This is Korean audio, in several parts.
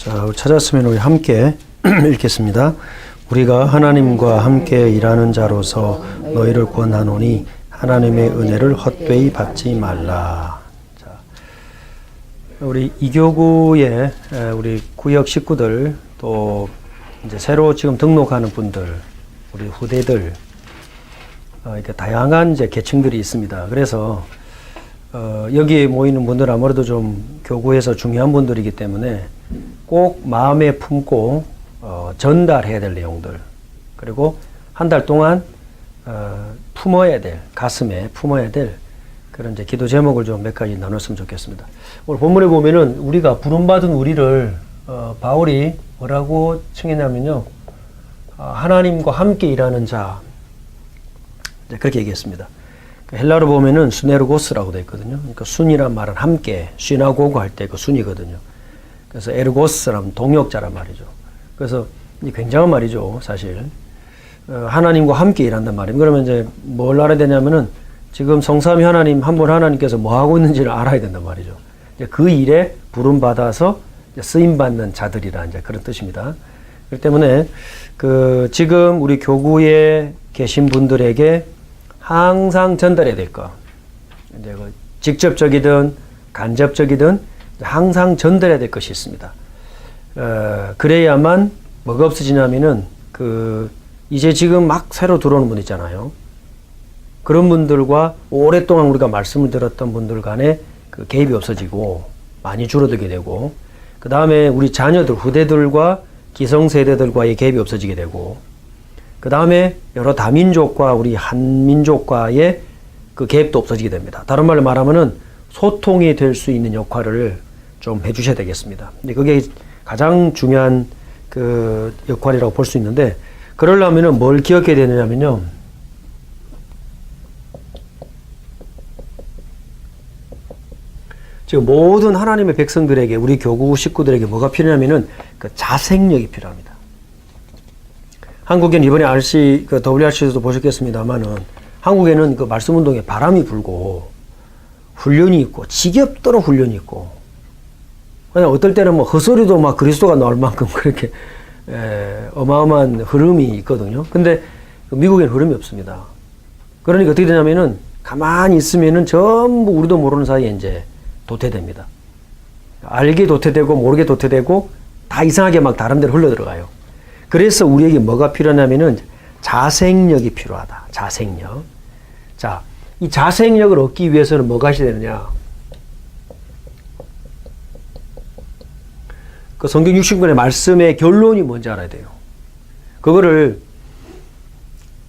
자, 찾았으면 우리 함께 읽겠습니다. 우리가 하나님과 함께 일하는 자로서 너희를 권하노니 하나님의 은혜를 헛되이 받지 말라. 자, 우리 이교구의 우리 구역 식구들 또 이제 새로 지금 등록하는 분들, 우리 후대들 이렇게 다양한 이제 계층들이 있습니다. 그래서 여기에 모이는 분들은 아무래도 좀 교구에서 중요한 분들이기 때문에 꼭 마음에 품고 전달해야 될 내용들, 그리고 한 달 동안 품어야 될, 가슴에 품어야 될 그런 이제 기도 제목을 좀 몇 가지 나눴으면 좋겠습니다. 오늘 본문에 보면은 우리가 부름받은 우리를 바울이 뭐라고 칭했냐면요, 하나님과 함께 일하는 자, 그렇게 얘기했습니다. 헬라로 보면은 수네르고스라고 되어 있거든요. 그러니까 순이란 말은 함께, 시나고그 할 때 그 순이거든요. 그래서 에르고스라면 동역자란 말이죠. 그래서 굉장한 말이죠, 사실. 하나님과 함께 일한단 말이에요. 그러면 이제 뭘 알아야 되냐면은 지금 성삼위 하나님, 한 분 하나님께서 뭐 하고 있는지를 알아야 된단 말이죠. 그 일에 부름받아서 쓰임받는 자들이라 이제 그런 뜻입니다. 그렇기 때문에 지금 우리 교구에 계신 분들에게 항상 전달해야 될 거. 이제 직접적이든 간접적이든 항상 전달해야 될 것이 있습니다. 그래야만 뭐가 없어지냐면은 이제 지금 막 새로 들어오는 분 있잖아요. 그런 분들과 오랫동안 우리가 말씀을 들었던 분들 간에 그 개입이 없어지고 많이 줄어들게 되고, 그 다음에 우리 자녀들, 후대들과 기성세대들과의 개입이 없어지게 되고, 그 다음에 여러 다민족과 우리 한민족과의 그 개입도 없어지게 됩니다. 다른 말로 말하면은 소통이 될 수 있는 역할을 좀 해주셔야 되겠습니다. 그게 가장 중요한 그 역할이라고 볼 수 있는데, 그러려면은 뭘 기억해야 되느냐면요, 지금 모든 하나님의 백성들에게, 우리 교구 식구들에게 뭐가 필요하냐면은 그 자생력이 필요합니다. 한국에는 이번에 WRC에서도 보셨겠습니다만은, 한국에는 그 말씀 운동에 바람이 불고 훈련이 있고 지겹도록 훈련이 있고, 그냥 어떨 때는 뭐 헛소리도 막 그리스도가 나올 만큼 그렇게 어마어마한 흐름이 있거든요. 근데 미국에는 흐름이 없습니다. 그러니까 어떻게 되냐면은 가만히 있으면은 전부 우리도 모르는 사이에 이제 도태됩니다. 알게 도태되고 모르게 도태되고 다 이상하게 막 다른 데로 흘러 들어가요. 그래서 우리에게 뭐가 필요하냐면은 자생력이 필요하다. 자생력. 자, 이 자생력을 얻기 위해서는 뭐가 하셔야 되느냐? 그 성경 60권의 말씀의 결론이 뭔지 알아야 돼요. 그거를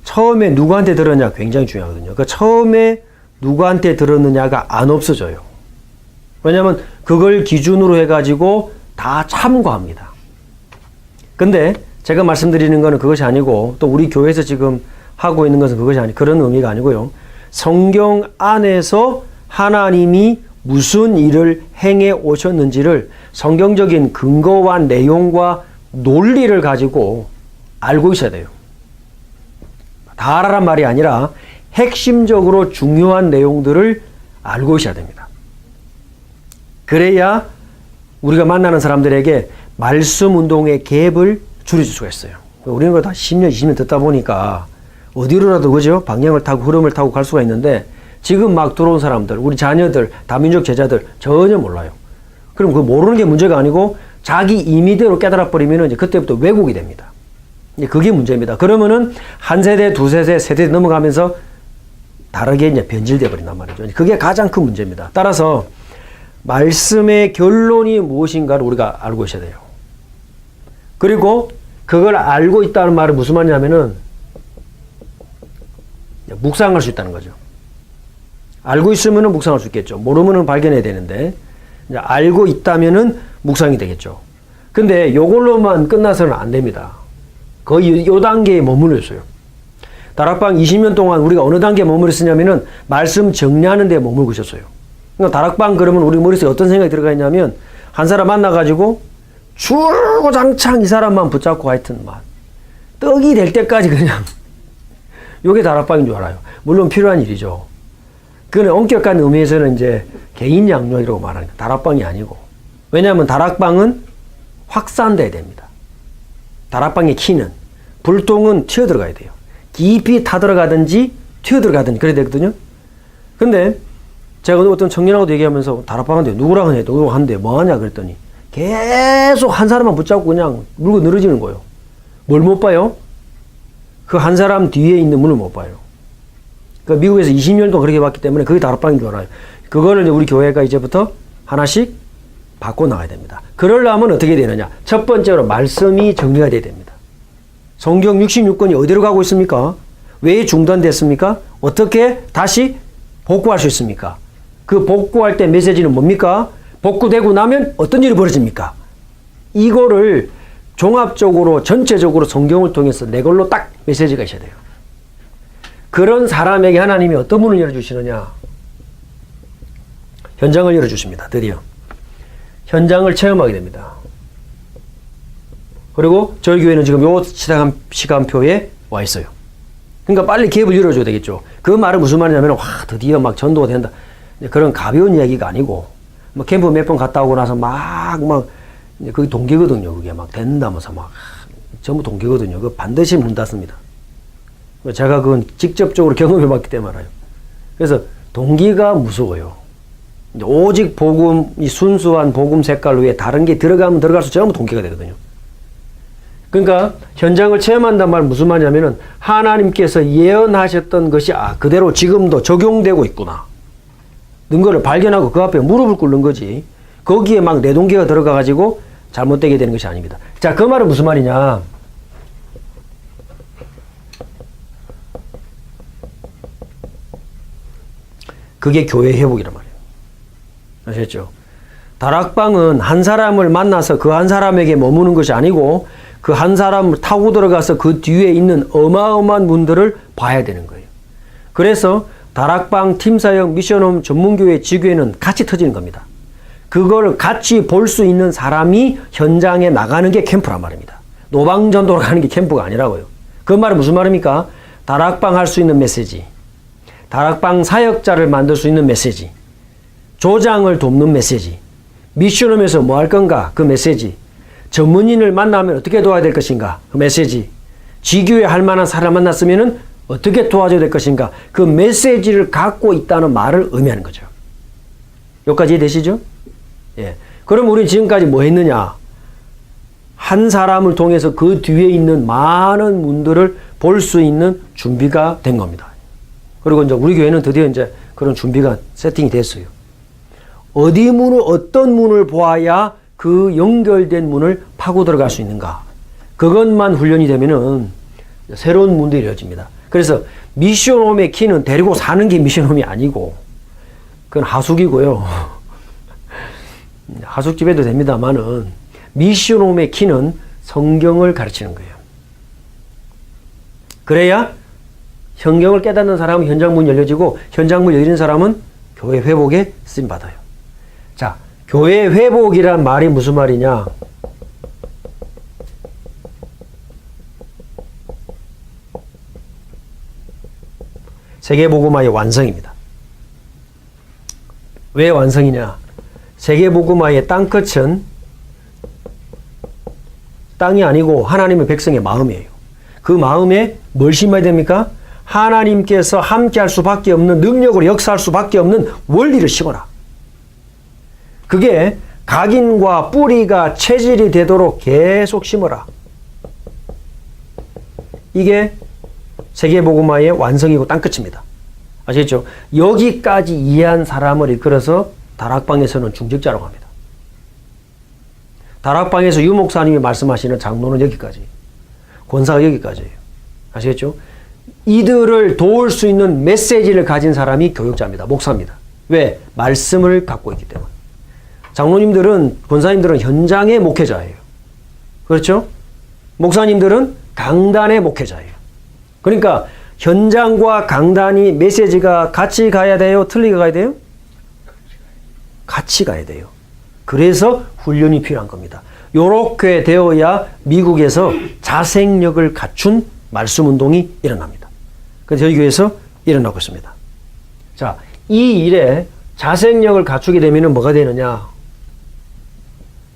처음에 누구한테 들었냐 굉장히 중요하거든요. 그 처음에 누구한테 들었느냐가 안 없어져요. 왜냐하면 그걸 기준으로 해가지고 다 참고합니다. 근데 제가 말씀드리는 거는 그것이 아니고, 또 우리 교회에서 지금 하고 있는 것은 그것이 그런 의미가 아니고요. 성경 안에서 하나님이 무슨 일을 행해 오셨는지를 성경적인 근거와 내용과 논리를 가지고 알고 있어야 돼요. 다 알아란 말이 아니라 핵심적으로 중요한 내용들을 알고 있어야 됩니다. 그래야 우리가 만나는 사람들에게 말씀 운동의 갭을 줄여줄 수가 있어요. 우리는 거 다 10년, 20년 듣다 보니까 어디로라도 그죠? 방향을 타고 흐름을 타고 갈 수가 있는데, 지금 막 들어온 사람들, 우리 자녀들, 다민족 제자들 전혀 몰라요. 그럼 그 모르는 게 문제가 아니고 자기 임의대로 깨달아 버리면 이제 그때부터 왜곡이 됩니다. 이제 그게 문제입니다. 그러면은 한 세대, 두 세대, 세대 넘어가면서 다르게 이제 변질돼 버린단 말이죠. 그게 가장 큰 문제입니다. 따라서 말씀의 결론이 무엇인가를 우리가 알고 있어야 돼요. 그리고 그걸 알고 있다는 말은 무슨 말이냐면은 묵상할 수 있다는 거죠. 알고 있으면은 묵상할 수 있겠죠. 모르면은 발견해야 되는데, 이제 알고 있다면은 묵상이 되겠죠. 근데 요걸로만 끝나서는 안 됩니다. 거의 요 단계에 머물러 있어요. 다락방 20년 동안 우리가 어느 단계에 머물러 있었냐면은 말씀 정리하는 데 머물고 있었어요. 그러니까 다락방 그러면 우리 머릿속에 어떤 생각이 들어가 있냐면, 한 사람 만나가지고 주구장창 이 사람만 붙잡고 하여튼 막 떡이 될 때까지 그냥 요게 다락방인 줄 알아요. 물론 필요한 일이죠. 그건 엄격한 의미에서는 이제 개인 양육이라고 말하는 거예요. 다락방이 아니고. 왜냐하면 다락방은 확산돼야 됩니다. 다락방의 키는 불똥은 튀어 들어가야 돼요. 깊이 타들어가든지 튀어 들어가든지 그래야 되거든요. 근데 제가 어떤 청년하고도 얘기하면서 다락방한테 누구랑 하냐, 누구랑 한대 뭐 하냐 그랬더니 계속 한 사람만 붙잡고 그냥 물고 늘어지는 거예요. 뭘 못 봐요? 그 한 사람 뒤에 있는 문을 못 봐요. 그러니까 미국에서 20년 동안 그렇게 봤기 때문에 그게 다락방인 줄 알아요. 그거를 이제 우리 교회가 이제부터 하나씩 바꿔 나가야 됩니다. 그러려면 어떻게 되느냐? 첫 번째로 말씀이 정리가 돼야 됩니다. 성경 66권이 어디로 가고 있습니까? 왜 중단됐습니까? 어떻게 다시 복구할 수 있습니까? 그 복구할 때 메시지는 뭡니까? 복구되고 나면 어떤 일이 벌어집니까? 이거를 종합적으로 전체적으로 성경을 통해서 내 걸로 딱 메시지가 있어야 돼요. 그런 사람에게 하나님이 어떤 문을 열어주시느냐? 현장을 열어주십니다. 드디어. 현장을 체험하게 됩니다. 그리고 저희 교회는 지금 요 시간표에 와 있어요. 그러니까 빨리 기업을 열어줘야 되겠죠. 그 말은 무슨 말이냐면, 와, 드디어 막 전도가 된다. 그런 가벼운 이야기가 아니고, 뭐 캠프 몇 번 갔다 오고 나서 그게 동기거든요. 그게 막 된다면서 전부 동기거든요. 그 반드시 문 닫습니다. 제가 그건 직접적으로 경험해 봤기 때문에 알아요. 그래서 동기가 무서워요. 오직 복음, 이 순수한 복음 색깔 위에 다른 게 들어가면 들어갈수록 전부 동기가 되거든요. 그러니까 현장을 체험한단 말 무슨 말이냐면은 하나님께서 예언하셨던 것이 그대로 지금도 적용되고 있구나. 는 거를 발견하고 그 앞에 무릎을 꿇는 거지. 거기에 막 내 동기가 들어가 가지고 잘못되게 되는 것이 아닙니다. 자, 그 말은 무슨 말이냐? 그게 교회 회복이란 말이에요. 아셨죠? 다락방은 한 사람을 만나서 그 한 사람에게 머무는 것이 아니고 그 한 사람을 타고 들어가서 그 뒤에 있는 어마어마한 문들을 봐야 되는 거예요. 그래서 다락방, 팀사역, 미션홈, 전문교회, 지교회는 같이 터지는 겁니다. 그걸 같이 볼 수 있는 사람이 현장에 나가는 게 캠프란 말입니다. 노방전도로 가는 게 캠프가 아니라고요. 그 말은 무슨 말입니까? 다락방 할 수 있는 메시지, 다락방 사역자를 만들 수 있는 메시지, 조장을 돕는 메시지, 미션홈에서 뭐 할 건가 그 메시지, 전문인을 만나면 어떻게 도와야 될 것인가 그 메시지, 지교회 할 만한 사람 만났으면 어떻게 도와줘야 될 것인가 그 메시지를 갖고 있다는 말을 의미하는 거죠. 여기까지 이해되시죠? 예. 그럼 우리 지금까지 뭐 했느냐? 한 사람을 통해서 그 뒤에 있는 많은 문들을 볼 수 있는 준비가 된 겁니다. 그리고 이제 우리 교회는 드디어 이제 그런 준비가 세팅이 됐어요. 어떤 문을 보아야 그 연결된 문을 파고 들어갈 수 있는가? 그것만 훈련이 되면은 새로운 문들이 열어집니다. 그래서 미션홈의 키는 데리고 사는 게 미션홈이 아니고, 그건 하숙이고요. 하숙집에도 됩니다만은, 미션홈의 키는 성경을 가르치는 거예요. 그래야 성경을 깨닫는 사람은 현장 문 열려지고, 현장 문 열리는 사람은 교회 회복에 쓰임 받아요. 자, 교회 회복이란 말이 무슨 말이냐? 세계복음화의 완성입니다. 왜 완성이냐? 세계복음화의 땅끝은 땅이 아니고 하나님의 백성의 마음이에요. 그 마음에 뭘 심어야 됩니까? 하나님께서 함께 할 수밖에 없는, 능력으로 역사할 수밖에 없는 원리를 심어라. 그게 각인과 뿌리가 체질이 되도록 계속 심어라. 이게 세계복음화의 완성이고 땅끝입니다. 아시겠죠? 여기까지 이해한 사람을 이끌어서 다락방에서는 중직자라고 합니다. 다락방에서 유 목사님이 말씀하시는 장로는 여기까지, 권사가 여기까지예요. 아시겠죠? 이들을 도울 수 있는 메시지를 가진 사람이 교육자입니다. 목사입니다. 왜? 말씀을 갖고 있기 때문에. 장로님들은, 권사님들은 현장의 목회자예요. 그렇죠? 목사님들은 강단의 목회자예요. 그러니까 현장과 강단이 메시지가 같이 가야 돼요? 틀리게 가야 돼요? 같이 가야 돼요. 그래서 훈련이 필요한 겁니다. 요렇게 되어야 미국에서 자생력을 갖춘 말씀 운동이 일어납니다. 그래서 저희 교회에서 일어나고 있습니다. 자, 이 일에 자생력을 갖추게 되면 뭐가 되느냐?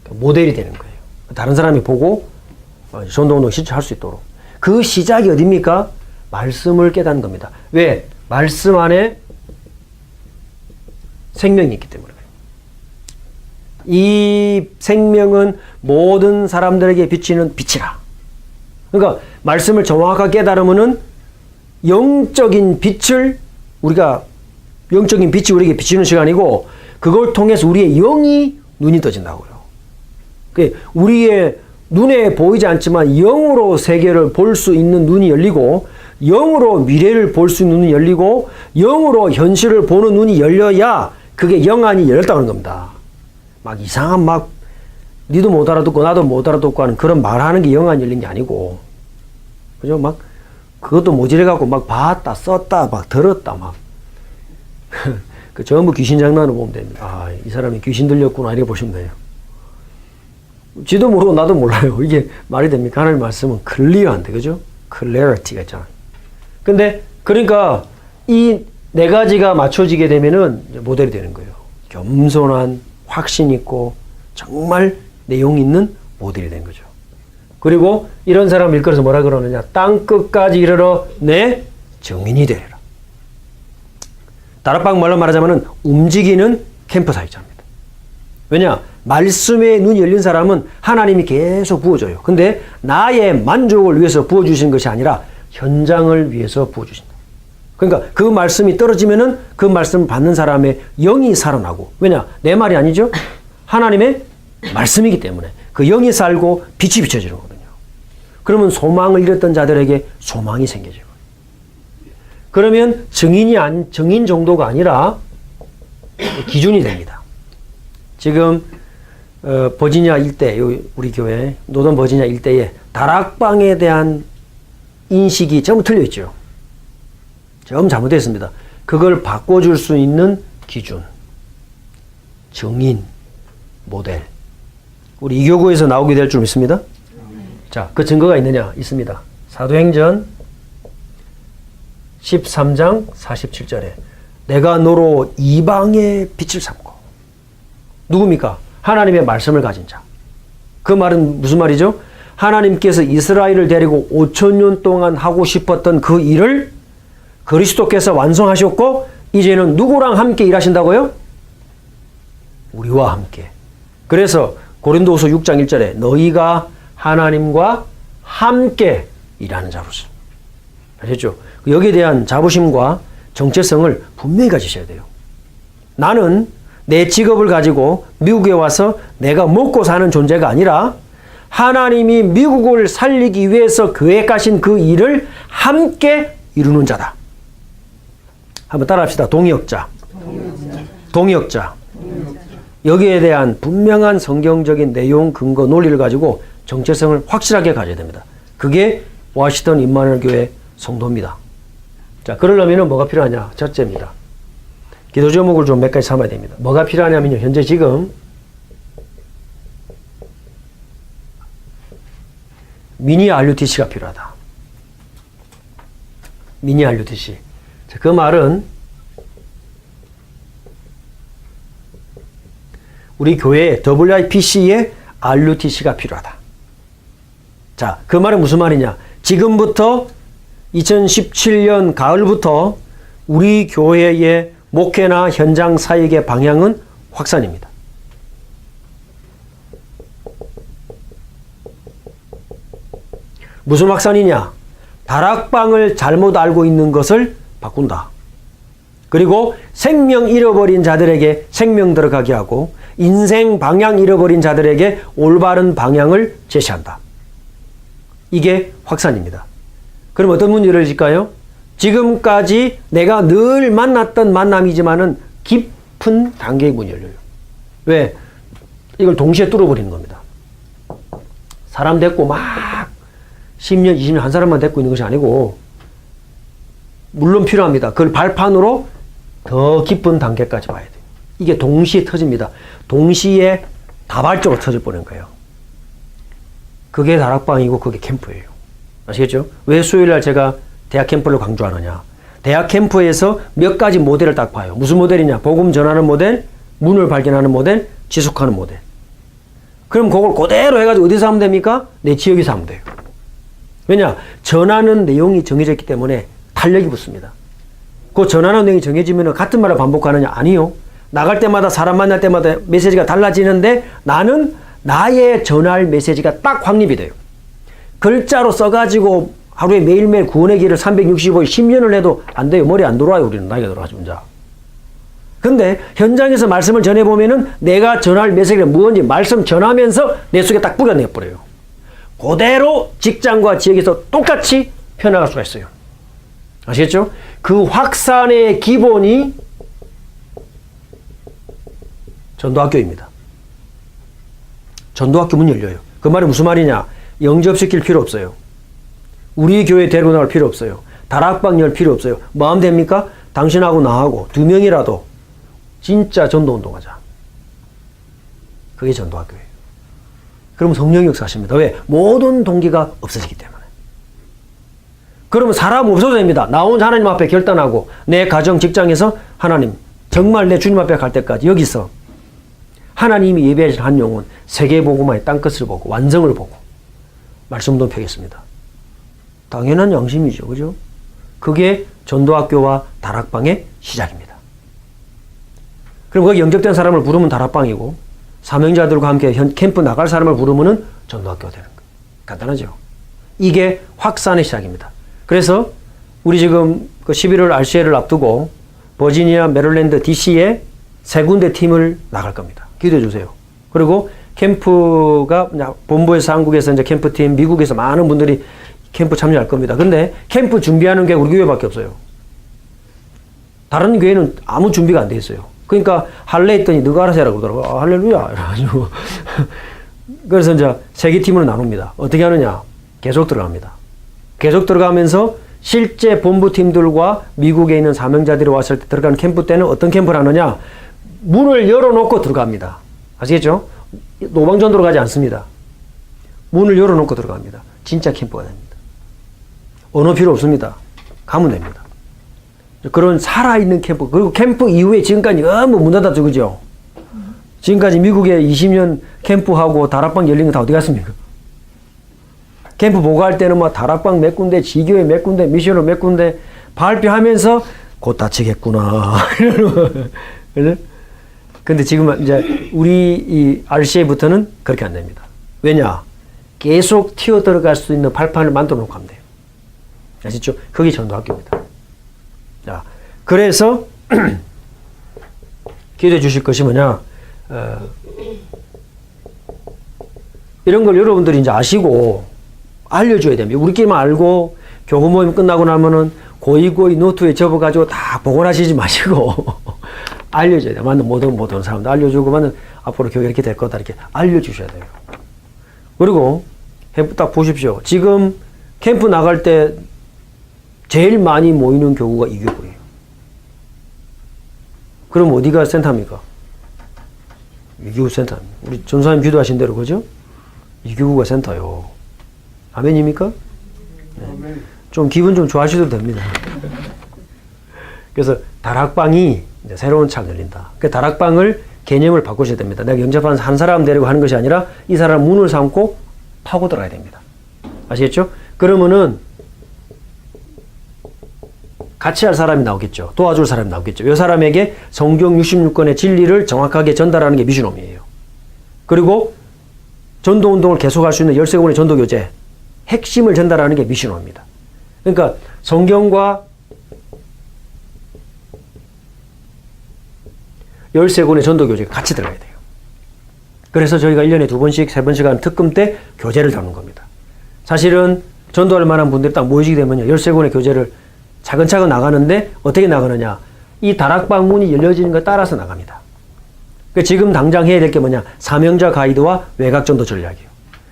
모델이 되는 거예요. 다른 사람이 보고 전도운동 실천할 수 있도록. 그 시작이 어딥니까? 말씀을 깨닫는 겁니다. 왜? 말씀 안에 생명이 있기 때문에. 이 생명은 모든 사람들에게 비치는 빛이라. 그러니까 말씀을 정확하게 깨달으면은 영적인 빛이 우리에게 비치는 시간이고, 그걸 통해서 우리의 영이 눈이 떠진다고요. 우리의 눈에 보이지 않지만 영으로 세계를 볼 수 있는 눈이 열리고, 영으로 미래를 볼 수 있는 눈이 열리고, 영으로 현실을 보는 눈이 열려야 그게 영안이 열렸다는 겁니다. 막 이상한 니도 못 알아듣고 나도 못 알아듣고 하는 그런 말하는 게 영안이 열린 게 아니고, 그죠? 그것도 모질해갖고 봤다, 썼다, 들었다, 그 전부 귀신 장난을 보면 됩니다. 이 사람이 귀신 들렸구나, 이렇게 보시면 돼요. 지도 모르고 나도 몰라요. 이게 말이 됩니까? 하나님의 말씀은 클리어한데, 그죠? 클래리티가 있잖아요. 근데, 그러니까, 이 네 가지가 맞춰지게 되면은 모델이 되는 거예요. 겸손한, 확신 있고, 정말 내용 있는 모델이 된 거죠. 그리고 이런 사람을 일컬어서 뭐라 그러느냐? 땅 끝까지 이르러 내 증인이 되리라. 다락방 말로 말하자면은 움직이는 캠프사이트입니다. 왜냐? 말씀에 눈이 열린 사람은 하나님이 계속 부어줘요. 근데 나의 만족을 위해서 부어주신 것이 아니라 현장을 위해서 부어주신다. 그러니까 그 말씀이 떨어지면은 그 말씀을 받는 사람의 영이 살아나고, 왜냐? 내 말이 아니죠? 하나님의 말씀이기 때문에 그 영이 살고 빛이 비춰지는 거거든요. 그러면 소망을 잃었던 자들에게 소망이 생겨지고, 그러면 증인 정도가 아니라 기준이 됩니다. 지금 버지니아 일대, 우리 교회 노던 버지니아 일대에 다락방에 대한 인식이 전부 틀려 있죠. 전부 잘못됐습니다. 그걸 바꿔줄 수 있는 기준, 증인, 모델, 우리 이교구에서 나오게 될 줄 믿습니다. 자, 그 증거가 있느냐? 있습니다. 사도행전 13장 47절에 내가 너로 이방의 빛을 삼고, 누굽니까? 하나님의 말씀을 가진 자. 그 말은 무슨 말이죠? 하나님께서 이스라엘을 데리고 5,000년 동안 하고 싶었던 그 일을 그리스도께서 완성하셨고, 이제는 누구랑 함께 일하신다고요? 우리와 함께. 그래서 고린도후서 6장 1절에 너희가 하나님과 함께 일하는 자로서. 아셨죠? 여기에 대한 자부심과 정체성을 분명히 가지셔야 돼요. 나는 내 직업을 가지고 미국에 와서 내가 먹고 사는 존재가 아니라 하나님이 미국을 살리기 위해서 계획하신 그 일을 함께 이루는 자다. 한번 따라합시다. 동역자. 여기에 대한 분명한 성경적인 내용, 근거, 논리를 가지고 정체성을 확실하게 가져야 됩니다. 그게 워싱턴 임마누엘 교회 성도입니다. 자, 그러려면 뭐가 필요하냐? 첫째입니다. 기도 제목을 좀 몇 가지 삼아야 됩니다. 뭐가 필요하냐면요, 현재 지금 미니 RUTC가 필요하다. 미니 RUTC. 자, 그 말은 우리 교회에 WIPC에 RUTC가 필요하다. 자, 그 말은 무슨 말이냐? 지금부터 2017년 가을부터 우리 교회의 목회나 현장 사역의 방향은 확산입니다. 무슨 확산이냐? 다락방을 잘못 알고 있는 것을 바꾼다. 그리고 생명 잃어버린 자들에게 생명 들어가게 하고 인생 방향 잃어버린 자들에게 올바른 방향을 제시한다. 이게 확산입니다. 그럼 어떤 문이 열어질까요? 지금까지 내가 늘 만났던 만남이지만은 깊은 단계의 문이 열려요. 왜? 이걸 동시에 뚫어버리는 겁니다. 사람 데리고 막 10년, 20년 한 사람만 데리고 있는 것이 아니고, 물론 필요합니다. 그걸 발판으로 더 깊은 단계까지 봐야 돼요. 이게 동시에 터집니다. 동시에 다발적으로 터져버리는 거예요. 그게 다락방이고 그게 캠프예요. 아시겠죠? 왜 수요일날 제가 대학 캠프를 강조하느냐? 대학 캠프에서 몇 가지 모델을 딱 봐요. 무슨 모델이냐? 복음 전하는 모델, 문을 발견하는 모델, 지속하는 모델. 그럼 그걸 그대로 해가지고 어디서 하면 됩니까? 내 지역에서 하면 돼요. 왜냐? 전하는 내용이 정해져 있기 때문에 탄력이 붙습니다. 그 전하는 내용이 정해지면 같은 말을 반복하느냐? 아니요. 나갈 때마다 사람 만날 때마다 메시지가 달라지는데 나는 나의 전할 메시지가 딱 확립이 돼요. 글자로 써가지고 하루에 매일매일 구원의 길을 365일 10년을 해도 안 돼요. 머리 안 돌아와요. 우리는 나이가 들어가지고 혼자. 근데 현장에서 말씀을 전해보면은 내가 전할 메시지가 무엇인지 말씀 전하면서 내 속에 딱 뿌려내버려요. 그대로 직장과 지역에서 똑같이 펴나갈 수가 있어요. 아시겠죠? 그 확산의 기본이 전도학교입니다. 전도학교 문 열려요. 그 말이 무슨 말이냐? 영접시킬 필요 없어요. 우리 교회 데리고 나갈 필요 없어요. 다락방 열 필요 없어요. 뭐 하면 됩니까? 당신하고 나하고 2명이라도 진짜 전도운동하자. 그게 전도학교예요. 그러면 성령이 역사하십니다. 왜? 모든 동기가 없어지기 때문에. 그러면 사람 없어도 됩니다. 나 혼자 하나님 앞에 결단하고 내 가정 직장에서 하나님 정말 내 주님 앞에 갈 때까지 여기서 하나님이 예배하신 한 영혼 세계복음화의 땅끝을 보고 완성을 보고 말씀도 펴겠습니다. 당연한 양심이죠. 그죠? 그게 전도학교와 다락방의 시작입니다. 그럼 거기 영접된 사람을 부르면 다락방이고 사명자들과 함께 캠프 나갈 사람을 부르면 전도학교가 되는 거예요. 간단하죠? 이게 확산의 시작입니다. 그래서 우리 지금 그 11월 RCA를 앞두고 버지니아, 메릴랜드, DC에 3군데 팀을 나갈 겁니다. 기도해 주세요. 그리고 캠프가 본부에서 한국에서 이제 캠프팀, 미국에서 많은 분들이 캠프 참여할 겁니다. 근데 캠프 준비하는 게 우리 교회밖에 없어요. 다른 교회는 아무 준비가 안 돼 있어요. 그러니까 할래 했더니 너가 알아서 해라 그러더라고요. 아, 할렐루야. 이래가지고. 그래서 이제 3개 팀으로 나눕니다. 어떻게 하느냐? 계속 들어갑니다. 계속 들어가면서 실제 본부팀들과 미국에 있는 사명자들이 왔을 때 들어가는 캠프 때는 어떤 캠프를 하느냐? 문을 열어놓고 들어갑니다. 아시겠죠? 노방전도로 가지 않습니다. 문을 열어놓고 들어갑니다. 진짜 캠프가 됩니다. 언어 필요 없습니다. 가면 됩니다. 그런 살아있는 캠프, 그리고 캠프 이후에 지금까지 너무 문 닫았죠, 그죠? 지금까지 미국에 20년 캠프하고 다락방 열린 거 다 어디 갔습니까? 캠프 보고할 때는 뭐 다락방 몇 군데, 지교회 몇 군데, 미션을 몇 군데 발표하면서 곧 다치겠구나. 그죠? 근데 지금 이제 우리 이 RCA부터는 그렇게 안 됩니다. 왜냐? 계속 튀어 들어갈 수 있는 발판을 만들어 놓고 하면 돼요. 아시죠? 그게 전도학교입니다. 자, 그래서 기도해 주실 것이 뭐냐? 이런 걸 여러분들이 이제 아시고 알려줘야 됩니다. 우리끼리만 알고 교구 모임 끝나고 나면은 고이고이 노트에 접어가지고 다 복원하시지 마시고 알려줘야 돼요. 맞는 모든 사람들 알려주고 맞는 앞으로 교회 이렇게 될 거다 이렇게 알려주셔야 돼요. 그리고 딱 보십시오. 지금 캠프 나갈 때 제일 많이 모이는 교구가 이 교구예요. 그럼 어디가 센터입니까? 이 교구 센터입니다. 우리 전사님 기도하신 대로 그죠? 이 교구가 센터요. 아멘입니까? 네. 좀 기분 좀 좋아하셔도 됩니다. 그래서 다락방이 이제 새로운 창 열린다. 그 다락방을 개념을 바꾸셔야 됩니다. 내가 영접하는 한 사람 데리고 하는 것이 아니라 이 사람 문을 삼고 파고 들어가야 됩니다. 아시겠죠? 그러면은 같이 할 사람이 나오겠죠. 도와줄 사람이 나오겠죠. 이 사람에게 성경 66권의 진리를 정확하게 전달하는 게 미션홈이에요. 그리고 전도운동을 계속할 수 있는 13권의 전도교재, 핵심을 전달하는 게 미션홈입니다. 그러니까 성경과 13권의 전도교재가 같이 들어가야 돼요. 그래서 저희가 1년에 2번씩, 3번씩 하는 특금 때 교재를 다루는 겁니다. 사실은 전도할 만한 분들이 딱 모이게 되면요. 13권의 교재를 차근차근 나가는데 어떻게 나가느냐. 이 다락방 문이 열려지는 것에 따라서 나갑니다. 그러니까 지금 당장 해야 될 게 뭐냐. 사명자 가이드와 외곽전도 전략이에요.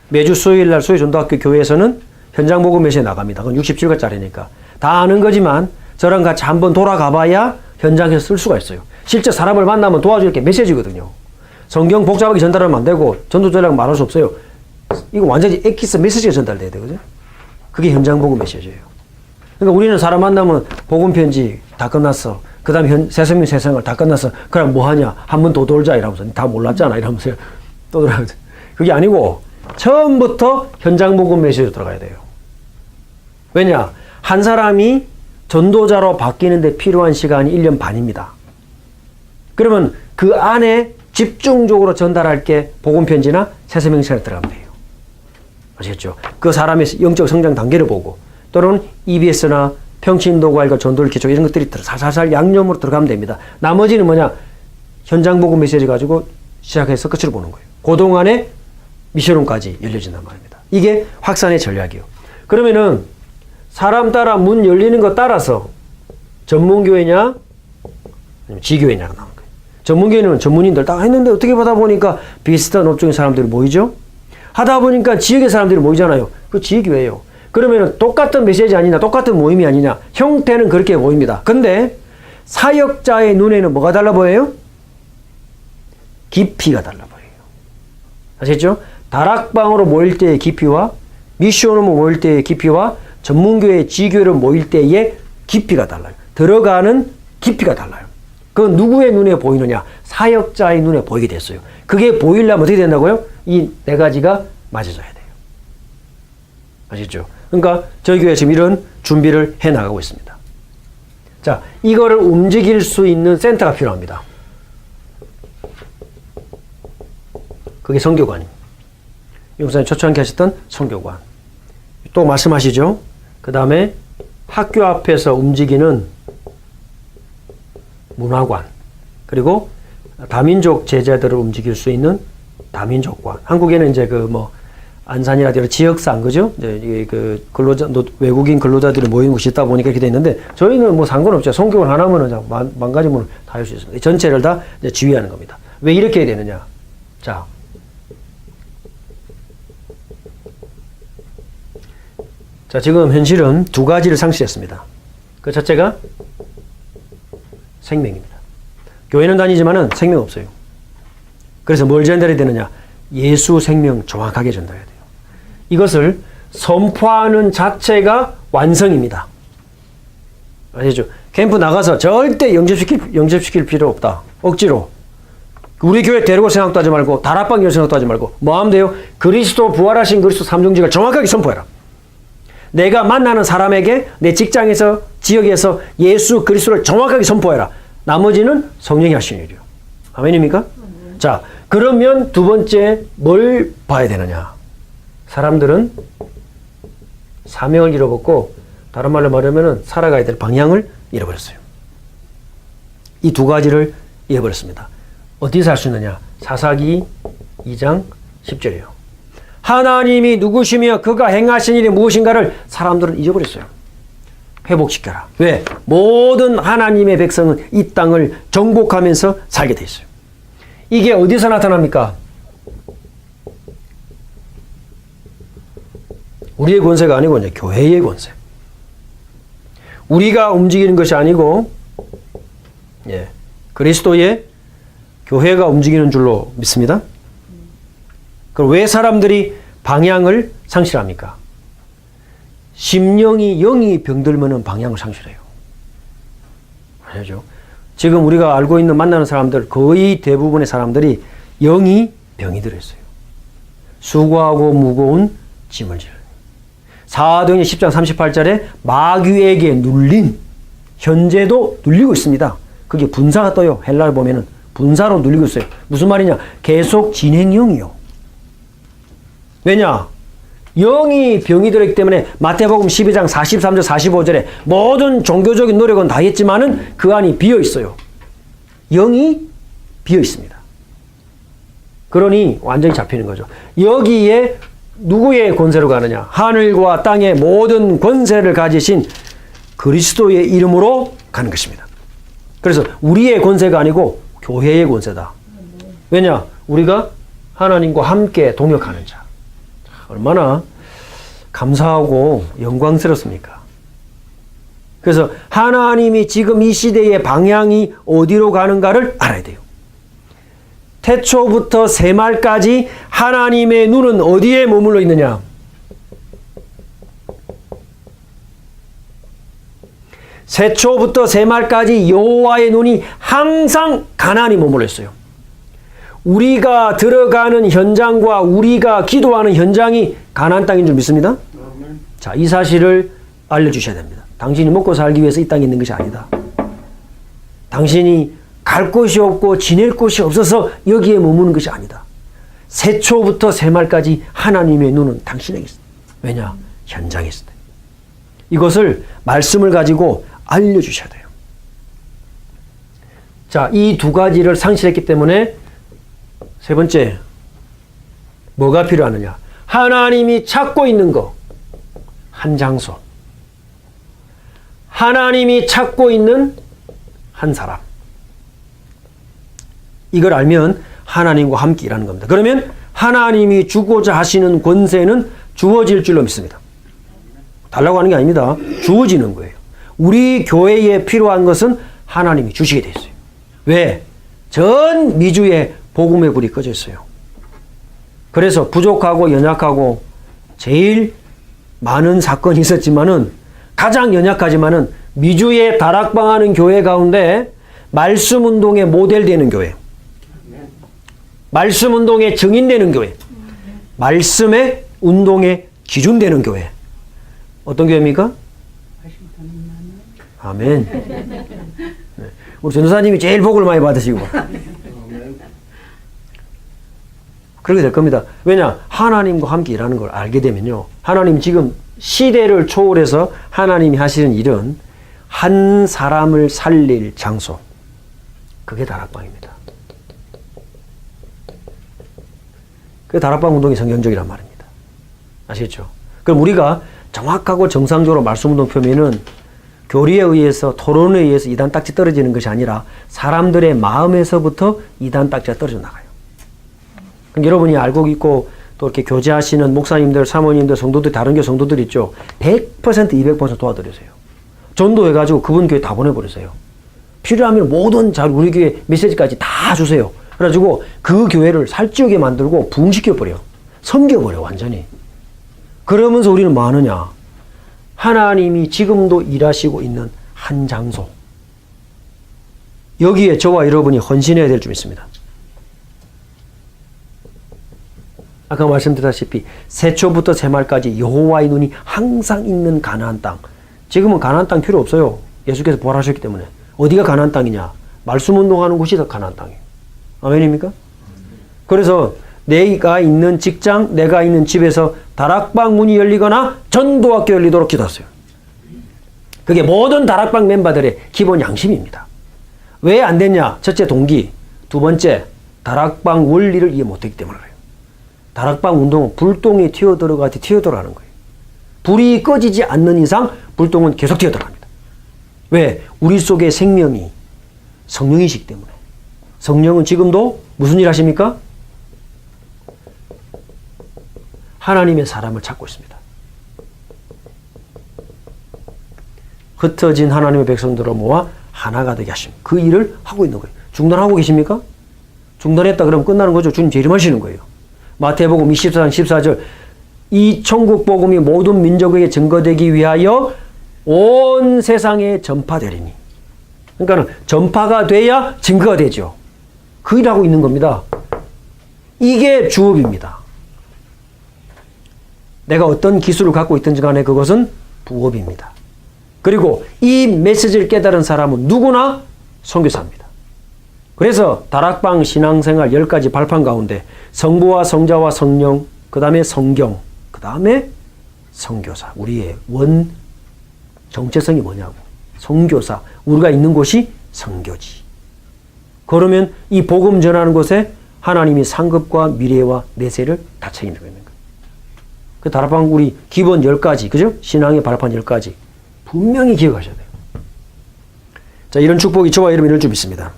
매주 수요일날 수요전도학교 교회에서는 현장 복음 메시지 나갑니다. 그건 67권짜리니까. 다 아는 거지만 저랑 같이 한번 돌아가 봐야 현장에서 쓸 수가 있어요. 실제 사람을 만나면 도와줄 게 메시지거든요. 성경 복잡하게 전달하면 안 되고 전도 전략 말할 수 없어요. 이거 완전히 엑기스 메시지가 전달돼야 되거든요. 그게 현장 복음 메시지예요. 그러니까 우리는 사람 만나면 복음 편지 다 끝났어. 그 다음에 새생명 새생활 다 끝났어. 그럼 뭐 하냐? 한 번 더 돌자 이러면서 다 몰랐잖아 이러면서 또 돌아가죠. 그게 아니고 처음부터 현장 복음 메시지로 들어가야 돼요. 왜냐? 한 사람이 전도자로 바뀌는데 필요한 시간이 1년 반입니다. 그러면 그 안에 집중적으로 전달할 게 복음 편지나 새서명 시간에 들어가면 돼요. 아시겠죠? 그 사람의 영적 성장 단계를 보고 또는 EBS나 평신도과일과 전도를 기초 이런 것들이 살살살 양념으로 들어가면 됩니다. 나머지는 뭐냐? 현장 복음 메시지 가지고 시작해서 끝으로 보는 거예요. 그동안에 미션홈까지 열려진단 말입니다. 이게 확산의 전략이에요. 그러면은 사람 따라 문 열리는 거 따라서 전문교회냐 아니면 지교회냐가 나오는 거예요. 전문교회는 전문인들 딱 했는데 어떻게 보다 보니까 비슷한 업종의 사람들이 모이죠. 하다 보니까 지역의 사람들이 모이잖아요. 그 지교회예요. 그러면 똑같은 메시지 아니냐, 똑같은 모임이 아니냐. 형태는 그렇게 보입니다. 근데 사역자의 눈에는 뭐가 달라 보여요? 깊이가 달라 보여요. 아시겠죠? 다락방으로 모일 때의 깊이와 미션으로 모일 때의 깊이와 전문교회 지교회로 모일 때의 깊이가 달라요. 들어가는 깊이가 달라요. 그 누구의 눈에 보이느냐? 사역자의 눈에 보이게 됐어요. 그게 보이려면 어떻게 된다고요? 이 네 가지가 맞아져야 돼요. 아시죠? 그러니까 저희 교회 지금 이런 준비를 해 나가고 있습니다. 자, 이거를 움직일 수 있는 센터가 필요합니다. 그게 선교관입니다. 용사님 초창기 하셨던 선교관. 또 말씀하시죠. 그 다음에 학교 앞에서 움직이는 문화관. 그리고 다민족 제자들을 움직일 수 있는 다민족관. 한국에는 이제 안산이라든지 지역상, 그죠? 이제 그 외국인 근로자들이 모이는 곳이 있다 보니까 이렇게 돼 있는데, 저희는 뭐 상관없죠. 선교관 하나면은 만 가지 문을 다 할 수 있습니다. 전체를 다 이제 지휘하는 겁니다. 왜 이렇게 해야 되느냐? 자. 자, 지금 현실은 두 가지를 상실했습니다. 그 첫째가 생명입니다. 교회는 다니지만은 생명 없어요. 그래서 뭘 전달해야 되느냐? 예수 생명 정확하게 전달해야 돼요. 이것을 선포하는 자체가 완성입니다. 아시죠? 캠프 나가서 절대 영접시킬 필요 없다. 억지로. 우리 교회 데리고 생각도 하지 말고, 다락방 열 생각도 하지 말고, 뭐 하면 돼요? 그리스도 부활하신 그리스도 삼중직을 정확하게 선포해라. 내가 만나는 사람에게 내 직장에서, 지역에서 예수 그리스도를 정확하게 선포해라. 나머지는 성령이 하시는 일이요. 아멘입니까? 자, 그러면 두 번째 뭘 봐야 되느냐? 사람들은 사명을 잃어버렸고, 다른 말로 말하면 살아가야 될 방향을 잃어버렸어요. 이 두 가지를 잃어버렸습니다. 어디서 할 수 있느냐? 사사기 2장 10절이에요. 하나님이 누구시며 그가 행하신 일이 무엇인가를 사람들은 잊어버렸어요. 회복시켜라. 왜? 모든 하나님의 백성은 이 땅을 정복하면서 살게 돼 있어요. 이게 어디서 나타납니까? 우리의 권세가 아니고 이제 교회의 권세. 우리가 움직이는 것이 아니고, 그리스도의 교회가 움직이는 줄로 믿습니다. 그럼 왜 사람들이 방향을 상실합니까? 영이 병들면 방향을 상실해요. 알죠? 지금 우리가 알고 있는 만나는 사람들, 거의 대부분의 사람들이 영이 병이 들어있어요. 수고하고 무거운 짐을 지라. 사도행전 10장 38절에 마귀에게 눌린, 현재도 눌리고 있습니다. 그게 분사가 떠요. 헬라를 보면은 분사로 눌리고 있어요. 무슨 말이냐? 계속 진행형이요. 왜냐? 영이 병이 들었기 때문에 마태복음 12장 43절 45절에 모든 종교적인 노력은 다 했지만은 그 안이 비어 있어요. 영이 비어 있습니다. 그러니 완전히 잡히는 거죠. 여기에 누구의 권세로 가느냐? 하늘과 땅의 모든 권세를 가지신 그리스도의 이름으로 가는 것입니다. 그래서 우리의 권세가 아니고 교회의 권세다. 왜냐? 우리가 하나님과 함께 동역하는 자. 얼마나 감사하고 영광스럽습니까? 그래서 하나님이 지금 이 시대의 방향이 어디로 가는가를 알아야 돼요. 태초부터 새말까지 하나님의 눈은 어디에 머물러 있느냐? 새초부터 새말까지 여호와의 눈이 항상 가나안에 머물러 있어요. 우리가 들어가는 현장과 우리가 기도하는 현장이 가나안 땅인 줄 믿습니다. 자, 이 사실을 알려주셔야 됩니다. 당신이 먹고 살기 위해서 이 땅에 있는 것이 아니다. 당신이 갈 곳이 없고 지낼 곳이 없어서 여기에 머무는 것이 아니다. 새초부터 새말까지 하나님의 눈은 당신에게 있다. 왜냐? 현장에 있다. 이것을 말씀을 가지고 알려주셔야 돼요. 자, 이 두 가지를 상실했기 때문에 세 번째, 뭐가 필요하느냐? 하나님이 찾고 있는 거, 한 장소. 하나님이 찾고 있는 한 사람. 이걸 알면 하나님과 함께 일하는 겁니다. 그러면 하나님이 주고자 하시는 권세는 주어질 줄로 믿습니다. 달라고 하는 게 아닙니다. 주어지는 거예요. 우리 교회에 필요한 것은 하나님이 주시게 돼 있어요. 왜? 전 미주에 복음의 불이 꺼져 있어요. 그래서 부족하고 연약하고 제일 많은 사건이 있었지만은 가장 연약하지만은 미주에 다락방하는 교회 가운데 말씀 운동의 모델 되는 교회, 말씀 운동의 증인 되는 교회, 말씀의 운동의 기준 되는 교회. 어떤 교회입니까? 아멘. 네. 우리 전도사님이 제일 복을 많이 받으시고 그렇게 될 겁니다. 왜냐? 하나님과 함께 일하는 걸 알게 되면요, 하나님 지금 시대를 초월해서 하나님이 하시는 일은 한 사람을 살릴 장소, 그게 다락방입니다. 그 다락방 운동이 성경적이란 말입니다. 아시겠죠? 그럼 우리가 정확하고 정상적으로 말씀 운동 표면은 교리에 의해서, 토론에 의해서 이단 딱지 떨어지는 것이 아니라 사람들의 마음에서부터 이단 딱지가 떨어져 나가요. 그럼 여러분이 알고 있고 또 이렇게 교제하시는 목사님들, 사모님들, 성도들, 다른 교회 성도들 있죠. 100%, 200% 도와드리세요. 전도해가지고 그분 교회 다 보내버리세요. 필요하면 모든 우리 교회 메시지까지 다 주세요. 그래가지고 그 교회를 살찌우게 만들고 부흥시켜버려. 섬겨버려, 완전히. 그러면서 우리는 뭐 하느냐? 하나님이 지금도 일하시고 있는 한 장소. 여기에 저와 여러분이 헌신해야 될 점 있습니다. 아까 말씀드렸다시피 새초부터 새말까지 여호와의 눈이 항상 있는 가나안 땅. 지금은 가나안 땅 필요 없어요. 예수께서 부활하셨기 때문에. 어디가 가나안 땅이냐? 말씀 운동하는 곳이 다 가나안 땅이에요. 아멘입니까? 그래서 내가 있는 직장, 내가 있는 집에서 다락방 문이 열리거나 전도학교 열리도록 기도하세요. 그게 모든 다락방 멤버들의 기본 양심입니다. 왜 안 됐냐? 첫째, 동기. 두 번째, 다락방 원리를 이해 못했기 때문에 그래요. 다락방 운동은 불똥이 튀어들어가는 거예요. 불이 꺼지지 않는 이상 불똥은 계속 튀어들어갑니다. 왜? 우리 속에 생명이 성령이시기 때문에. 성령은 지금도 무슨 일 하십니까? 하나님의 사람을 찾고 있습니다. 흩어진 하나님의 백성들을 모아 하나가 되게 하십니다. 그 일을 하고 있는 거예요. 중단하고 계십니까? 중단했다 그러면 끝나는 거죠. 주님 재림하시는 거예요. 마태복음 24장 14절, 이 천국 복음이 모든 민족에게 증거되기 위하여 온 세상에 전파되리니. 그러니까 전파가 돼야 증거가 되죠. 그 일하고 있는 겁니다. 이게 주업입니다. 내가 어떤 기술을 갖고 있든지 간에 그것은 부업입니다. 그리고 이 메시지를 깨달은 사람은 누구나 선교사입니다. 그래서 다락방 신앙생활 10가지 발판 가운데 성부와 성자와 성령, 그 다음에 성경, 그 다음에 선교사. 우리의 원 정체성이 뭐냐고. 선교사. 우리가 있는 곳이 선교지. 그러면 이 복음 전하는 곳에 하나님이 상급과 미래와 내세를 다 책임지고 있는 거예요. 그 다락방 우리 기본 10가지, 그죠? 신앙의 발판 10가지. 분명히 기억하셔야 돼요. 자, 이런 축복이 저와 여러분 이럴 줄 믿습니다.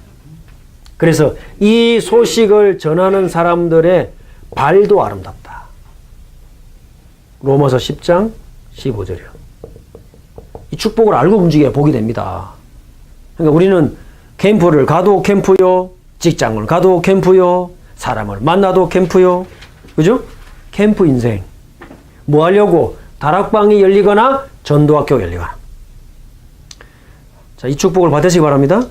그래서 이 소식을 전하는 사람들의 발도 아름답다. 로마서 10장 15절이요. 이 축복을 알고 움직여야 복이 됩니다. 그러니까 우리는 캠프를 가도 캠프요, 직장을 가도 캠프요, 사람을 만나도 캠프요. 그죠? 캠프 인생. 뭐 하려고? 다락방이 열리거나 전도학교가 열리거나. 자, 이 축복을 받으시기 바랍니다.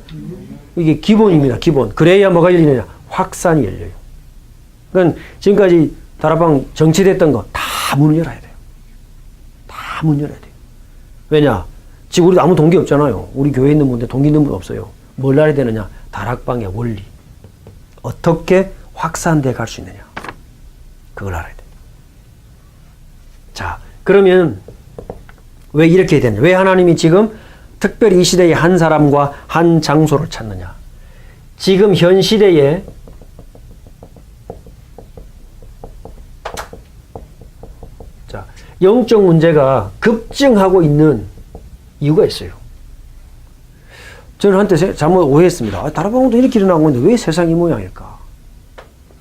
이게 기본입니다. 기본. 그래야 뭐가 열리느냐? 확산이 열려요. 그러니까 지금까지 다락방 정치됐던 거 다 문을 열어야 돼요. 다 문 열어야 돼요. 왜냐? 지금 우리도 아무 동기 없잖아요. 우리 교회에 있는 분들 동기 있는 분 없어요. 뭘 알아야 되느냐? 다락방의 원리. 어떻게 확산돼 갈 수 있느냐. 그걸 알아야 돼. 자, 그러면 왜 이렇게 되느냐? 왜 하나님이 지금 특별히 이 시대에 한 사람과 한 장소를 찾느냐? 지금 현 시대에 자, 영적 문제가 급증하고 있는 이유가 있어요. 저는 한때 잘못 오해했습니다. 다락방도 이렇게 일어나고 있는데 왜 세상이 이 모양일까?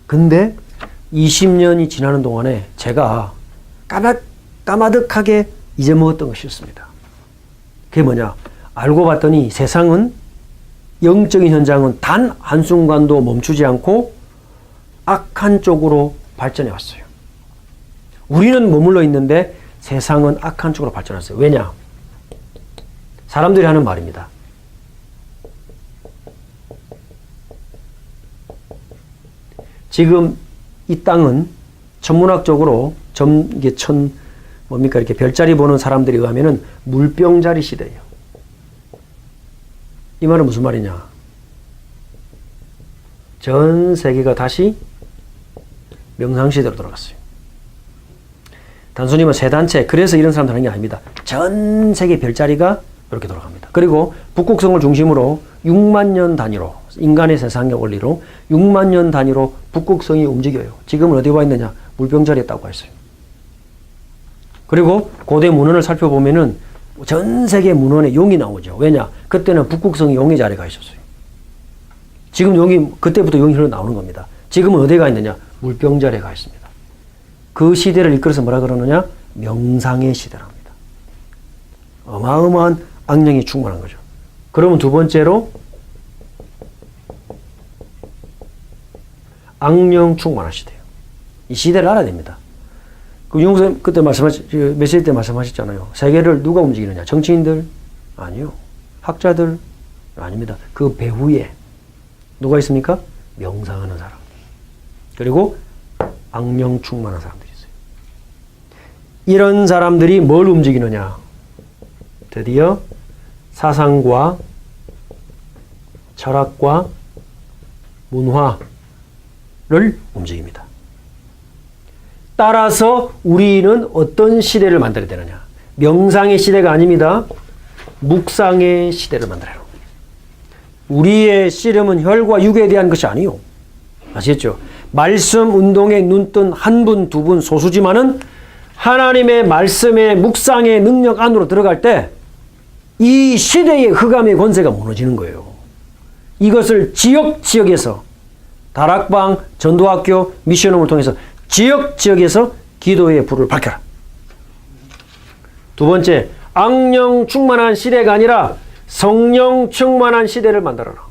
근데 20년이 지나는 동안에 제가 까마득하게 잊어먹었던 것이 있습니다. 그게 뭐냐? 알고 봤더니 세상은 영적인 현장은 단 한순간도 멈추지 않고 악한 쪽으로 발전해 왔어요. 우리는 머물러 있는데 세상은 악한 쪽으로 발전했어요. 왜냐? 사람들이 하는 말입니다. 지금 이 땅은 천문학적으로 뭡니까? 이렇게 별자리 보는 사람들에 의하면은 물병자리 시대예요. 이 말은 무슨 말이냐? 전 세계가 다시 명상시대로 돌아갔어요. 단순히 세 단체, 그래서 이런 사람들 하는 게 아닙니다. 전 세계 별자리가 이렇게 돌아갑니다. 그리고 북극성을 중심으로 6만 년 단위로, 인간의 세상의 원리로 6만 년 단위로 북극성이 움직여요. 지금은 어디 와 있느냐? 물병자리에 딱 와 있어요. 그리고 고대 문헌을 살펴보면은 전 세계 문헌에 용이 나오죠. 왜냐? 그때는 북극성이 용의 자리에 가 있었어요. 지금 용이, 그때부터 용이 흘러나오는 겁니다. 지금은 어디에 가 있느냐? 물병자리에 가 있습니다. 그 시대를 이끌어서 뭐라 그러느냐? 명상의 시대랍니다. 어마어마한 악령이 충만한 거죠. 그러면 두 번째로 악령 충만한 시대예요. 이 시대를 알아야 됩니다. 그 용선 그때 메시지 때 말씀하셨잖아요. 세계를 누가 움직이느냐? 정치인들? 아니요. 학자들? 아닙니다. 그 배후에 누가 있습니까? 명상하는 사람. 그리고 악령 충만한 사람들이 있어요. 이런 사람들이 뭘 움직이느냐? 드디어 사상과 철학과 문화를 움직입니다. 따라서 우리는 어떤 시대를 만들어야 되느냐? 명상의 시대가 아닙니다. 묵상의 시대를 만들어야 합니다. 우리의 씨름은 혈과 육에 대한 것이 아니요. 아시겠죠? 말씀 운동에 눈뜬 한 분, 두 분 소수지만은 하나님의 말씀의 묵상의 능력 안으로 들어갈 때 이 시대의 흑암의 권세가 무너지는 거예요. 이것을 지역에서 다락방, 전도학교, 미션홈을 통해서 지역에서 기도의 불을 밝혀라. 두 번째, 악령 충만한 시대가 아니라 성령 충만한 시대를 만들어라.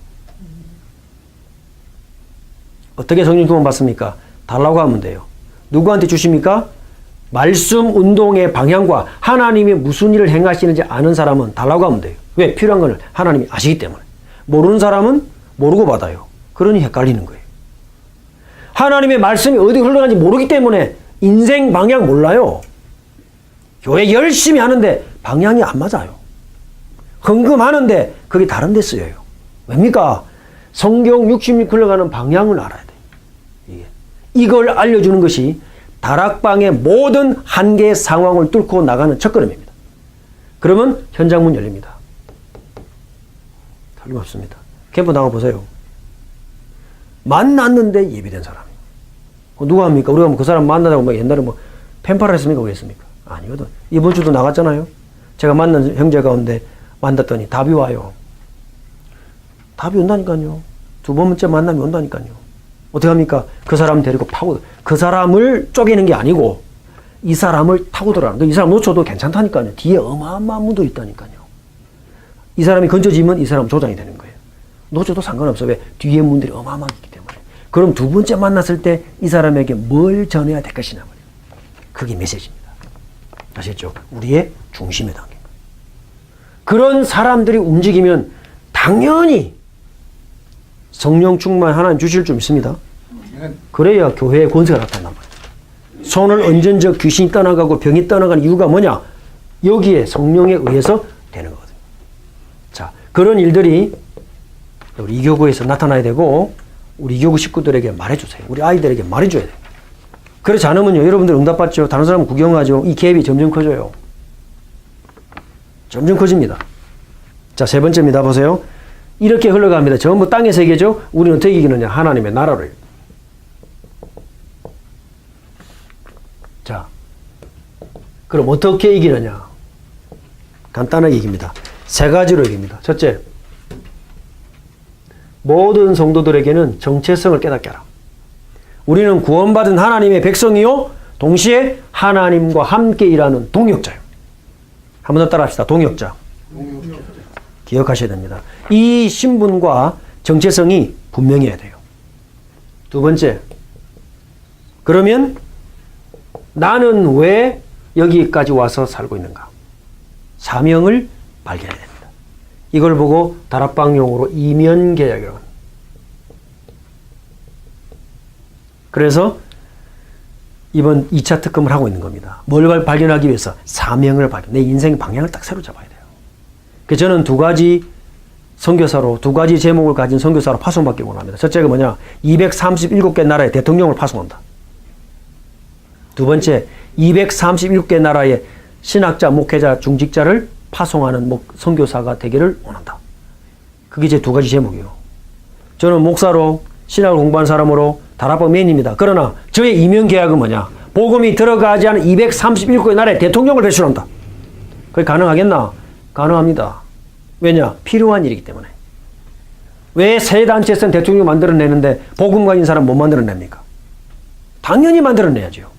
어떻게 성령 충만 받습니까? 달라고 하면 돼요. 누구한테 주십니까? 말씀 운동의 방향과 하나님이 무슨 일을 행하시는지 아는 사람은 달라고 하면 돼요. 왜? 필요한 걸 하나님이 아시기 때문에. 모르는 사람은 모르고 받아요. 그러니 헷갈리는 거예요. 하나님의 말씀이 어디 흘러가는지 모르기 때문에 인생 방향 몰라요. 교회 열심히 하는데 방향이 안 맞아요. 헌금하는데 그게 다른 데 쓰여요. 왜입니까? 성경 66 흘러가는 방향을 알아야 돼요. 이걸 알려주는 것이 다락방의 모든 한계의 상황을 뚫고 나가는 첫걸음입니다. 그러면 현장문 열립니다. 틀림없습니다. 캠프 나가보세요. 만났는데 예비된 사람이에요. 누가 합니까? 우리가 그 사람 만나자고 막 옛날에 펜팔을 했습니까? 왜 했습니까? 아니거든. 이번 주도 나갔잖아요. 제가 만난 형제 가운데 만났더니 답이 와요. 답이 온다니까요. 두 번째 만남이 온다니까요. 어떻게 합니까? 그 사람 데리고 그 사람을 쪼개는 게 아니고 이 사람을 타고 들어가는. 이 사람 놓쳐도 괜찮다니까요. 뒤에 어마어마한 문도 있다니까요. 이 사람이 건져지면 이 사람 조장이 되는 거예요. 놓쳐도 상관없어. 왜? 뒤에 문들이 어마어마하기 때문에. 그럼 두 번째 만났을 때 이 사람에게 뭘 전해야 될 것이냐 말이에요. 그게 메시지입니다. 아시겠죠? 우리의 중심의 단계. 그런 사람들이 움직이면 당연히 성령 충만 하나님 주실 줄 믿습니다. 그래야 교회의 권세가 나타난단 말이에요. 손을 얹은 적 귀신이 떠나가고 병이 떠나가는 이유가 뭐냐? 여기에 성령에 의해서 되는 거거든요. 자, 그런 일들이 우리 이교구에서 나타나야 되고 우리 이교구 식구들에게 말해주세요. 우리 아이들에게 말해줘야 돼요. 그렇지 않으면요, 여러분들 응답받죠. 다른 사람 구경하죠. 이 갭이 점점 커져요. 점점 커집니다. 자, 세 번째입니다. 보세요. 이렇게 흘러갑니다. 전부 땅의 세계죠. 우리는 어떻게 이기느냐? 하나님의 나라로. 자, 그럼 어떻게 이기느냐? 간단하게 이깁니다. 세 가지로 이깁니다. 첫째, 모든 성도들에게는 정체성을 깨닫게 하라. 우리는 구원받은 하나님의 백성이요, 동시에 하나님과 함께 일하는 동역자요. 한 번 더 따라합시다. 동역자. 기억하셔야 됩니다. 이 신분과 정체성이 분명해야 돼요. 두 번째, 그러면 나는 왜 여기까지 와서 살고 있는가? 사명을 발견해야 됩니다. 이걸 보고 다락방용으로 이면계약이라고 합니다. 그래서 이번 2차 특검을 하고 있는 겁니다. 뭘 발견하기 위해서? 사명을 발견. 내 인생 방향을 딱 새로 잡아야 돼요. 그래서 저는 두 가지 선교사로, 두 가지 제목을 가진 선교사로 파송받기 원합니다. 첫째가 뭐냐? 237개 나라의 대통령을 파송한다. 두 번째, 237개 나라의 신학자, 목회자, 중직자를 파송하는 선교사가 되기를 원한다. 그게 제 두 가지 제목이에요. 저는 목사로, 신학을 공부한 사람으로 다락방 메인입니다. 그러나 저의 이면 계약은 뭐냐? 복음이 들어가지 않은 237개의 나라의 대통령을 배출한다. 그게 가능하겠나? 가능합니다. 왜냐? 필요한 일이기 때문에. 왜 새 단체성 대통령 만들어내는데 복음 가진 사람 못 만들어냅니까? 당연히 만들어내야죠.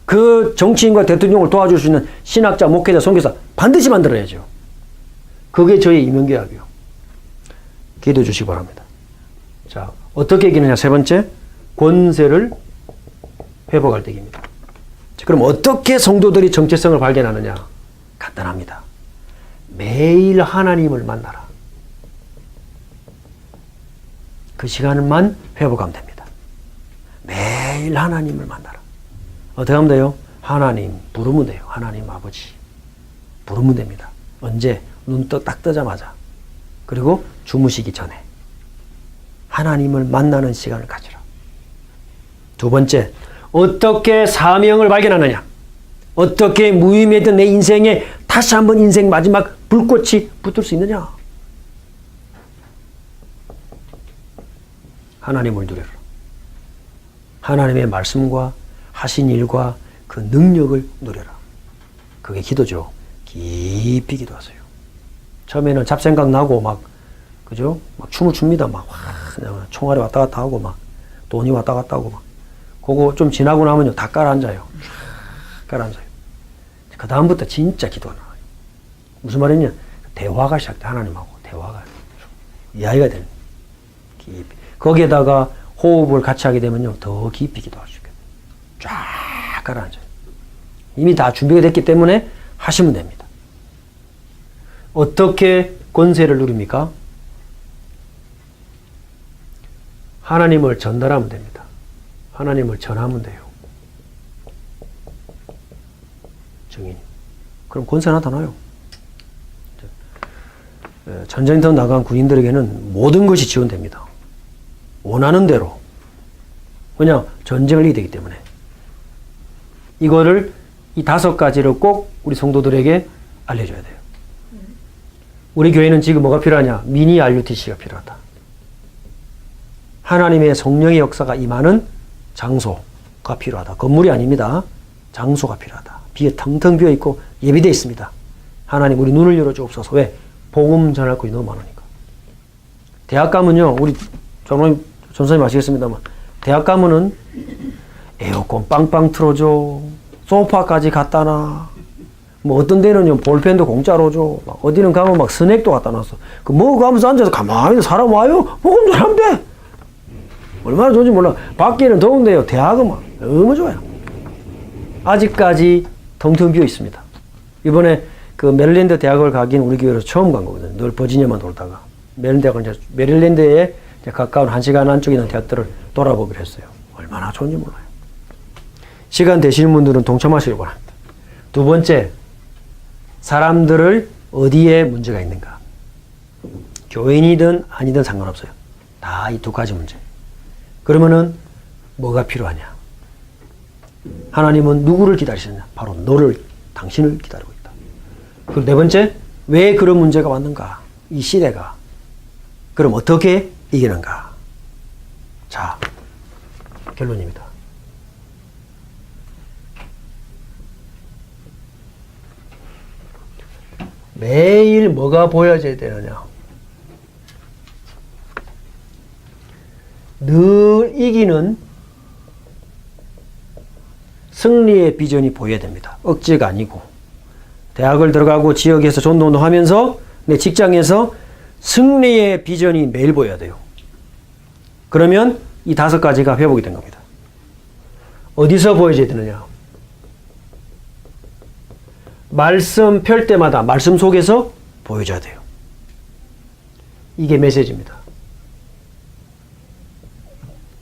그 정치인과 대통령을 도와줄 수 있는 신학자, 목회자, 선교사 반드시 만들어야죠. 그게 저의 이면계약이요. 기도해 주시기 바랍니다. 자, 어떻게 이기느냐? 세 번째, 권세를 회복할 때입니다. 그럼 어떻게 성도들이 정체성을 발견하느냐? 간단합니다. 매일 하나님을 만나라. 그 시간만 회복하면 됩니다. 매일 하나님을 만나라. 어떻게 하면 돼요? 하나님 부르면 돼요. 하나님 아버지 부르면 됩니다. 언제? 눈 딱 뜨자마자. 그리고 주무시기 전에 하나님을 만나는 시간을 가지라. 두 번째, 어떻게 사명을 발견하느냐? 어떻게 무의미했던 내 인생에 다시 한번 인생 마지막 불꽃이 붙을 수 있느냐? 하나님을 누려라. 하나님의 말씀과 하신 일과 그 능력을 누려라. 그게 기도죠. 깊이 기도하세요. 처음에는 잡생각 나고 그죠? 막 춤을 춥니다. 그냥 총알이 왔다 갔다 하고 돈이 왔다 갔다 하고 그거 좀 지나고 나면요, 다 깔아앉아요. 깔아앉아요. 그 다음부터 진짜 기도가 나와요. 무슨 말이냐? 대화가 시작돼. 하나님하고 대화가. 이야기가 되는. 깊이. 거기에다가 호흡을 같이 하게 되면요, 더 깊이 기도할 수 있게 돼요. 쫙 깔아앉아요. 이미 다 준비가 됐기 때문에 하시면 됩니다. 어떻게 권세를 누립니까? 하나님을 전달하면 됩니다. 하나님을 전하면 돼요. 증인. 그럼 권세 나타나요. 전쟁터 나간 군인들에게는 모든 것이 지원됩니다. 원하는 대로. 그냥 전쟁을 이기기 때문에. 이거를 이 5가지를 꼭 우리 성도들에게 알려줘야 돼요. 우리 교회는 지금 뭐가 필요하냐? 미니 RUTC가 필요하다. 하나님의 성령의 역사가 임하는 장소가 필요하다. 건물이 아닙니다. 장소가 필요하다. 텅텅 비어있고 예비되어 있습니다. 하나님 우리 눈을 열어주옵소서. 왜? 복음 전할 것이 너무 많으니까. 대학 가면요, 우리 전사님 아시겠습니다만, 대학 가면은 에어컨 빵빵 틀어줘. 소파까지 갖다 놔. 어떤 데는요, 볼펜도 공짜로 줘. 어디는 가면 스낵도 갖다 놨어. 먹어가면서 앉아서 가만히 사람 와요? 복음 전하면 돼. 얼마나 좋은지 몰라. 밖에는 더운데요, 대학은 너무 좋아요. 아직까지 텅텅 비어 있습니다. 이번에 그 메릴랜드 대학을 가긴 우리 교회로 처음 간 거거든요. 늘 버지니아만 돌다가. 메릴랜드에 가까운 1시간 안쪽에 있는 대학들을 돌아보기로 했어요. 얼마나 좋은지 몰라요. 시간 되시는 분들은 동참하시길 바랍니다. 두 번째, 사람들을 어디에 문제가 있는가. 교인이든 아니든 상관없어요. 다 이 두 가지 문제. 그러면은 뭐가 필요하냐? 하나님은 누구를 기다리시느냐? 바로 너를, 당신을 기다리고 있다. 그리고 네 번째, 왜 그런 문제가 왔는가? 이 시대가. 그럼 어떻게 이기는가? 자, 결론입니다. 매일 뭐가 보여져야 되느냐? 늘 이기는 승리의 비전이 보여야 됩니다. 억지가 아니고. 대학을 들어가고 지역에서 전도운동 하면서 내 직장에서 승리의 비전이 매일 보여야 돼요. 그러면 이 5가지가 회복이 된 겁니다. 어디서 보여줘야 되느냐? 말씀 펼 때마다 말씀 속에서 보여줘야 돼요. 이게 메시지입니다.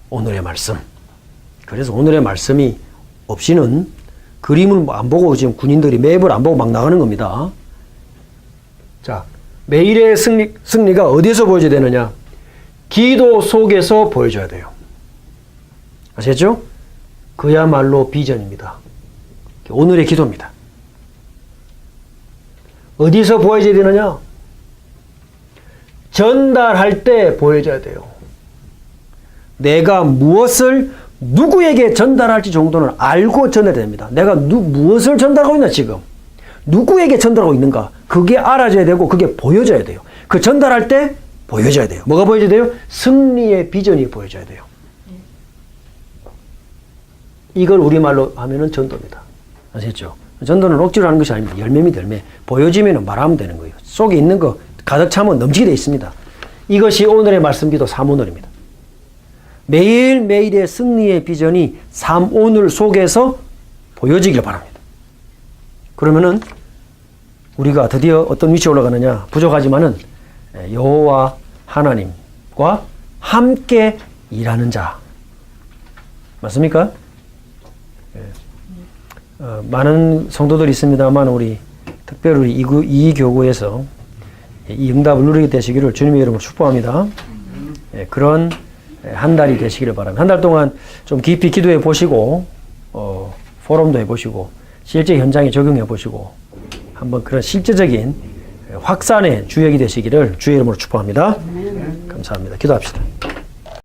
오늘의 말씀. 그래서 오늘의 말씀이 없이는 그림을 안 보고 지금 군인들이 맵을 안 보고 막 나가는 겁니다. 자, 매일의 승리가 어디에서 보여줘야 되느냐? 기도 속에서 보여줘야 돼요. 아시겠죠? 그야말로 비전입니다. 오늘의 기도입니다. 어디서 보여줘야 되느냐? 전달할 때 보여줘야 돼요. 내가 무엇을 누구에게 전달할지 정도는 알고 전달해야 됩니다. 내가 무엇을 전달하고 있나 지금? 누구에게 전달하고 있는가? 그게 알아져야 되고 그게 보여져야 돼요. 그 전달할 때 보여져야 돼요. 뭐가 보여져야 돼요? 승리의 비전이 보여져야 돼요. 이걸 우리말로 하면은 전도입니다. 아시겠죠? 전도는 억지로 하는 것이 아닙니다. 열매입니다. 열매. 보여지면 말하면 되는 거예요. 속에 있는 거 가득 차면 넘치게 되어 있습니다. 이것이 오늘의 말씀기도 3오늘입니다. 매일매일의 승리의 비전이 3오늘 속에서 보여지길 바랍니다. 그러면은 우리가 드디어 어떤 위치에 올라가느냐? 부족하지만은 여호와 하나님과 함께 일하는 자. 맞습니까? 많은 성도들이 있습니다만 우리 특별히 이 교구에서 이 응답을 누리게 되시기를 주님의 이름으로 축복합니다. 그런 한 달이 되시기를 바랍니다. 한 달 동안 좀 깊이 기도해 보시고 포럼도 해보시고 실제 현장에 적용해 보시고 한번 그런 실제적인 확산의 주역이 되시기를 주의 이름으로 축복합니다. 감사합니다. 기도합시다.